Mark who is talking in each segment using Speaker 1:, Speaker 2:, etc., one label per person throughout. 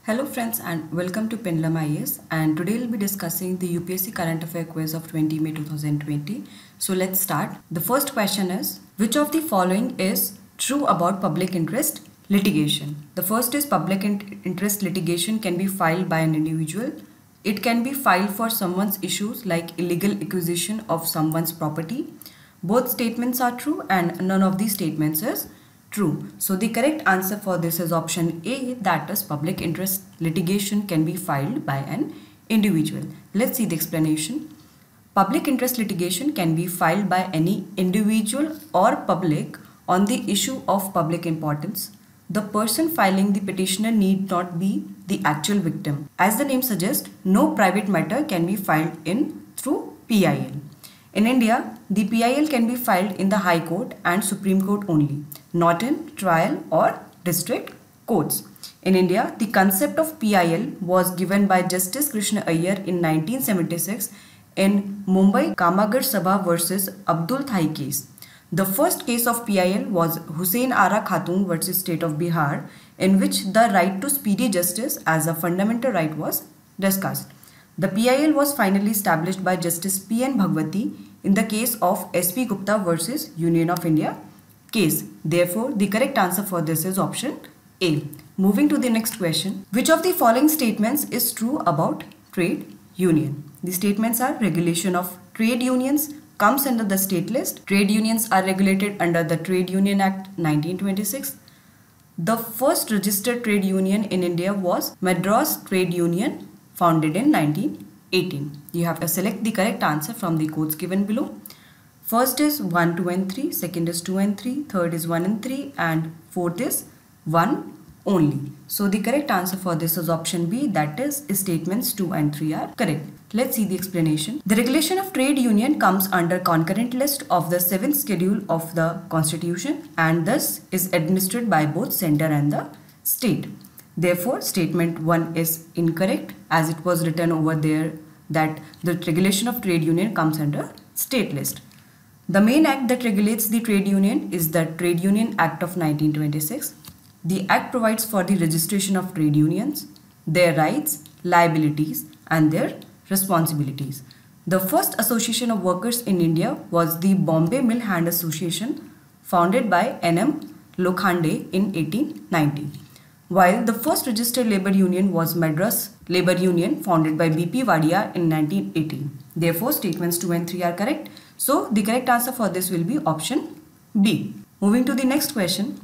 Speaker 1: Hello friends and welcome to Pendulum IAS, and today we'll be discussing the UPSC Current Affair quiz of 20 May 2020. So let's start. The first question is, which of the following is true about public interest litigation? The first is public interest litigation can be filed by an individual. It can be filed for someone's issues like illegal acquisition of someone's property. Both statements are true and none of these statements is true. So the correct answer for this is option A, that is public interest litigation can be filed by an individual. Let's see the explanation. Public interest litigation can be filed by any individual or public on the issue of public importance. The person filing the petitioner need not be the actual victim. As the name suggests, no private matter can be filed in through PIL. In India, the PIL can be filed in the High Court and Supreme Court only, not in trial or district courts. In India, the concept of PIL was given by Justice Krishna Iyer in 1976 in Mumbai Kamagar Sabha versus Abdul Thai case. The first case of PIL was Hussain Ara Khatun versus State of Bihar, in which the right to speedy justice as a fundamental right was discussed. The PIL was finally established by Justice P.N. Bhagwati in the case of S.P. Gupta versus Union of India case. Therefore, the correct answer for this is option A. Moving to the next question. Which of the following statements is true about trade union? The statements are regulation of trade unions comes under the state list. Trade unions are regulated under the Trade Union Act 1926. The first registered trade union in India was Madras Trade Union, founded in 1918. You have to select the correct answer from the codes given below. First is 1, 2 and 3, second is 2 and 3, third is 1 and 3 and fourth is 1 only. So the correct answer for this is option B, that is statements 2 and 3 are correct. Let's see the explanation. The regulation of trade union comes under concurrent list of the 7th schedule of the Constitution and thus is administered by both center and the state. Therefore, statement 1 is incorrect as it was written over there that the regulation of trade union comes under state list. The main act that regulates the trade union is the Trade Union Act of 1926. The act provides for the registration of trade unions, their rights, liabilities and their responsibilities. The first association of workers in India was the Bombay Mill Hand Association, founded by N.M. Lokhande in 1890. While the first registered labour union was Madras Labour Union, founded by B.P. Wadia in 1918. Therefore, statements 2 and 3 are correct. So, the correct answer for this will be option B. Moving to the next question.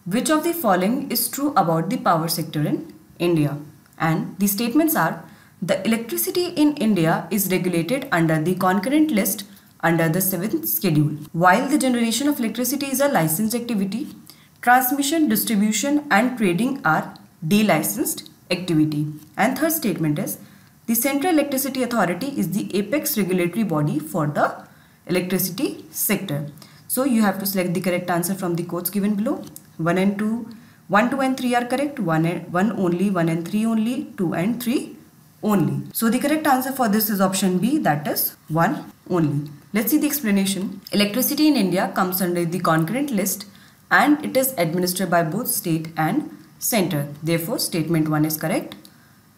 Speaker 1: Which of the following is true about the power sector in India? And the statements are, the electricity in India is regulated under the concurrent list under the 7th schedule. While the generation of electricity is a licensed activity, transmission, distribution and trading are delicensed activity. And third statement is, the Central Electricity Authority is the apex regulatory body for the electricity sector. So you have to select the correct answer from the codes given below. 1, 2 and 3 are correct. 1 only, 1 and 3 only, 2 and 3 only. So the correct answer for this is option B, that is 1 only. Let's see the explanation. Electricity in India comes under the concurrent list and it is administered by both state and center. Therefore, statement 1 is correct.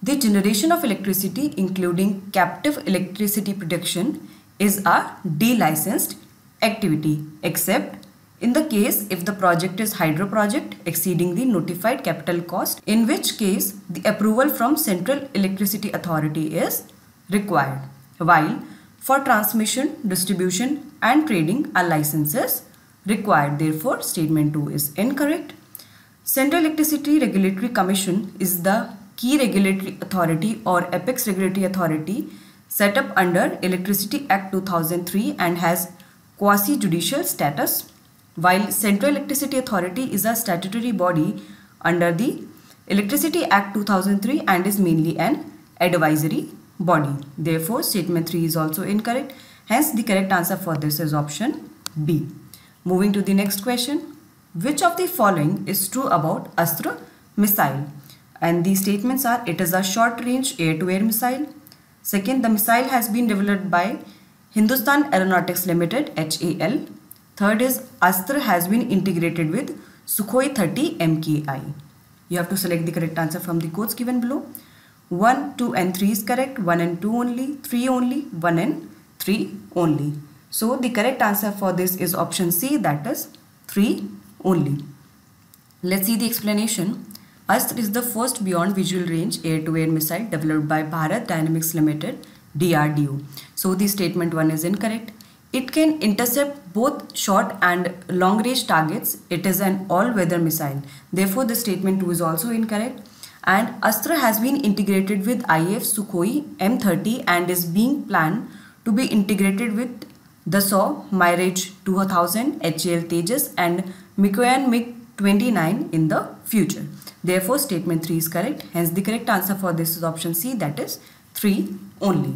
Speaker 1: The generation of electricity, including captive electricity production, is a delicensed activity, except in the case if the project is hydro project exceeding the notified capital cost, in which case the approval from Central Electricity Authority is required, while for transmission, distribution and trading a license is required. Therefore, statement 2 is incorrect. Central Electricity Regulatory Commission is the key regulatory authority or apex regulatory authority set up under Electricity Act 2003 and has quasi-judicial status, while Central Electricity Authority is a statutory body under the Electricity Act 2003 and is mainly an advisory body. Therefore, statement 3 is also incorrect. Hence, the correct answer for this is option B. Moving to the next question. Which of the following is true about Astra missile? And the statements are, it is a short-range air-to-air missile. Second, the missile has been developed by Hindustan Aeronautics Limited, HAL. Third is, Astra has been integrated with Sukhoi 30 MKI. You have to select the correct answer from the codes given below. 1, 2 and 3 is correct. 1 and 2 only. 3 only. 1 and 3 only. So the correct answer for this is option C, that is 3 only. Let's see the explanation. Astra is the first beyond visual range air-to-air missile developed by Bharat Dynamics Limited, DRDO. So the statement 1 is incorrect. It can intercept both short and long range targets. It is an all-weather missile. Therefore, the statement 2 is also incorrect. And Astra has been integrated with IAF Sukhoi M30 and is being planned to be integrated with Dassault Mirage 2000, HAL Tejas and Mikoyan MiG-29 in the future. Therefore, statement 3 is correct. Hence, the correct answer for this is option C, that is 3 only.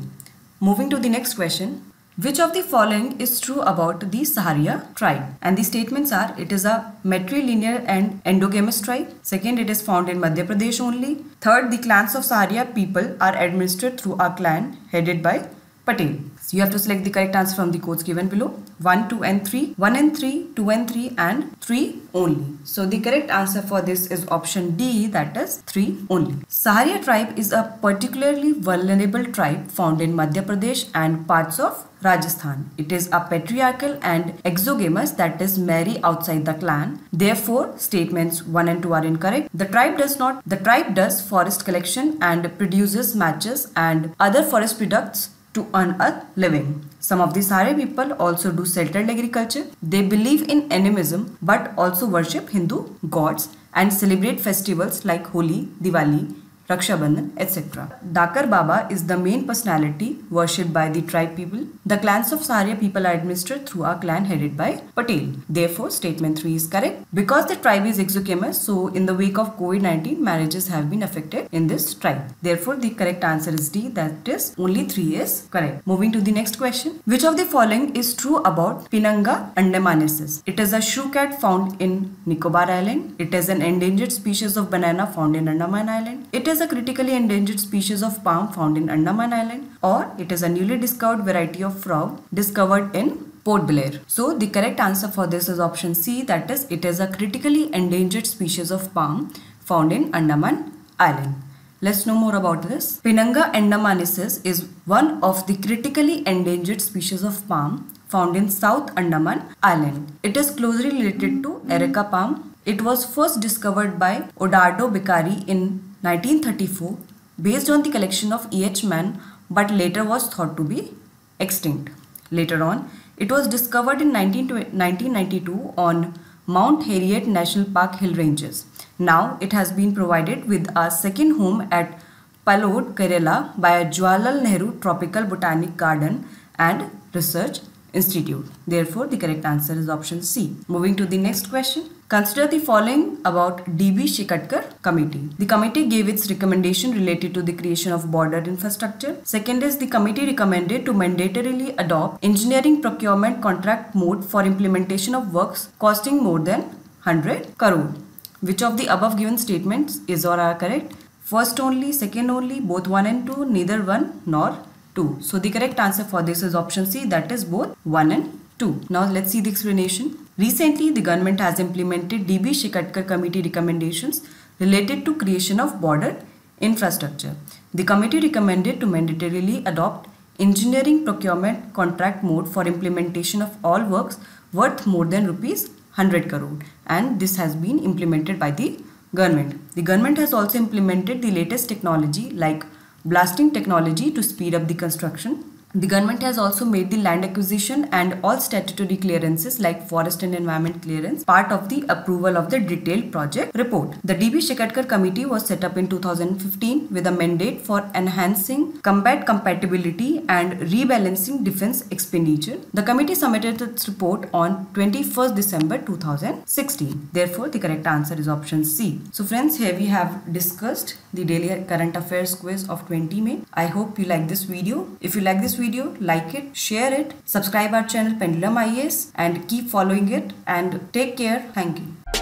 Speaker 1: Moving to the next question. Which of the following is true about the Saharia tribe? And the statements are, it is a matrilineal and endogamous tribe. Second, it is found in Madhya Pradesh only. Third, the clans of Saharia people are administered through a clan headed by Patel. So you have to select the correct answer from the codes given below. 1, 2 and 3, 1 and 3, 2 and 3 and 3 only. So the correct answer for this is option D, that is 3 only. Saharia tribe is a particularly vulnerable tribe found in Madhya Pradesh and parts of Rajasthan. It is a patriarchal and exogamous, that is marry outside the clan. Therefore, statements 1 and 2 are incorrect. The tribe does forest collection and produces matches and other forest products to earn a living. Some of the Saharia people also do settled agriculture. They believe in animism but also worship Hindu gods and celebrate festivals like Holi, Diwali, Raksha Bandhan, etc. Dakar Baba is the main personality worshipped by the tribe people. The clans of Saharia people are administered through a clan headed by Patel. Therefore, statement 3 is correct. Because the tribe is exogamous, so in the wake of COVID-19, marriages have been affected in this tribe. Therefore, the correct answer is D, that is only 3 is correct. Moving to the next question. Which of the following is true about Pinanga andamanensis? It is a shrew cat found in Nicobar Island. It is an endangered species of banana found in Andaman Island. It is a critically endangered species of palm found in Andaman Island, or it is a newly discovered variety of frog discovered in Port Blair. So the correct answer for this is option C, that is it is a critically endangered species of palm found in Andaman Island. Let's know more about this. Pinanga andamanensis is one of the critically endangered species of palm found in South Andaman Island. It is closely related to Erica palm. It was first discovered by Odardo Beccari in 1934 based on the collection of E.H. Mann, but later was thought to be extinct. Later on, it was discovered in 1992 on Mount Harriet National Park hill ranges. Now it has been provided with a second home at Palod, Kerala by Jawaharlal Nehru Tropical Botanic Garden and Research Institute. Therefore, the correct answer is option C. Moving to the next question. Consider the following about D.B. Shekatkar Committee. The committee gave its recommendation related to the creation of border infrastructure. Second is the committee recommended to mandatorily adopt engineering procurement contract mode for implementation of works costing more than 100 crore. Which of the above given statements is or are correct? First only, second only, both 1 and 2, neither 1 nor 2. So the correct answer for this is option C, that is both 1 and 2. Now let's see the explanation. Recently, the government has implemented D.B. Shekatkar Committee recommendations related to creation of border infrastructure. The committee recommended to mandatorily adopt engineering procurement contract mode for implementation of all works worth more than rupees 100 crore, and this has been implemented by the government. The government has also implemented the latest technology like blasting technology to speed up the construction. The government has also made the land acquisition and all statutory clearances like forest and environment clearance part of the approval of the detailed project report. The D.B. Shekatkar Committee was set up in 2015 with a mandate for enhancing combat compatibility and rebalancing defense expenditure. The committee submitted its report on 21st December 2016. Therefore, the correct answer is option C. So friends, here we have discussed the daily current affairs quiz of 20 May. I hope you like this video. If you like this video, like it, share it, subscribe our channel Pendulum IAS and keep following it, and take care. Thank you.